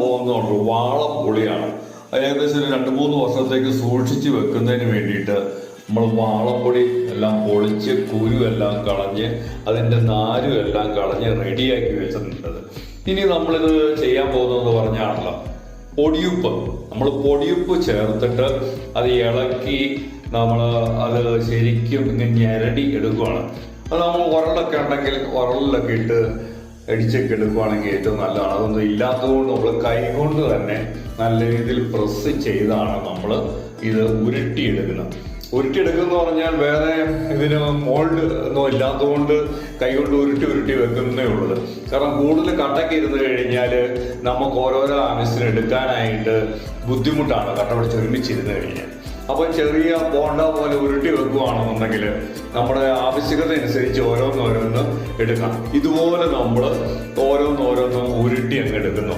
പോകുന്നുണ്ട് വാളപ്പൊളിയാണ്. ഏകദേശം ഒരു 2-3 വർഷത്തേക്ക് സൂക്ഷിച്ച് വെക്കുന്നതിന് വേണ്ടിയിട്ട് നമ്മൾ വാളപ്പൊടി എല്ലാം പൊളിച്ച് കുരുവെല്ലാം കളഞ്ഞ് അതിൻ്റെ നാരും എല്ലാം കളഞ്ഞ് റെഡിയാക്കി വെച്ചിട്ടുണ്ട്. ഇനി നമ്മളിത് ചെയ്യാൻ പോകുന്നതെന്ന് പറഞ്ഞാണല്ലോ പൊടിയുപ്പ്. നമ്മൾ പൊടിയുപ്പ് ചേർത്തിട്ട് അത് ഇളക്കി നമ്മൾ അത് ശരിക്കും ഇങ്ങനെ ഞെരടി എടുക്കുകയാണ്. അത് നമ്മൾ ഉരളൊക്കെ ഉണ്ടെങ്കിൽ ഉരളിലൊക്കെ ഇട്ട് അടിച്ചൊക്കെ എടുക്കുകയാണെങ്കിൽ ഏറ്റവും നല്ലതാണ്. അതൊന്നും ഇല്ലാത്തതുകൊണ്ട് നമ്മൾ കൈകൊണ്ട് തന്നെ നല്ല രീതിയിൽ പ്രസ് ചെയ്താണ് നമ്മൾ ഇത് ഉരുട്ടിയെടുക്കുന്നത്. ഉരുട്ടിയെടുക്കുന്ന പറഞ്ഞാൽ വേറെ ഇതിന് മോൾഡ് ഒന്നും ഇല്ലാത്തതുകൊണ്ട് കൈകൊണ്ട് ഉരുട്ടി വെക്കുന്നേ ഉള്ളത്. കാരണം കൂടുതൽ കട്ടയ്ക്ക് ഇരുന്ന് കഴിഞ്ഞാൽ നമുക്ക് ഓരോരോ ആവശ്യത്തിന് എടുക്കാനായിട്ട് ബുദ്ധിമുട്ടാണ് കട്ട പിടിച്ച് ഒരുമിച്ചിരുന്ന് കഴിഞ്ഞാൽ. അപ്പോൾ ചെറിയ ബോണ്ട പോലെ ഉരുട്ടി വെക്കുകയാണെന്നുണ്ടെങ്കിൽ നമ്മുടെ ആവശ്യകത അനുസരിച്ച് ഓരോന്നോരോന്ന് എടുക്കാം. ഇതുപോലെ നമ്മൾ ഓരോന്നോരോന്ന് ഉരുട്ടി അങ്ങ് എടുക്കുന്നു.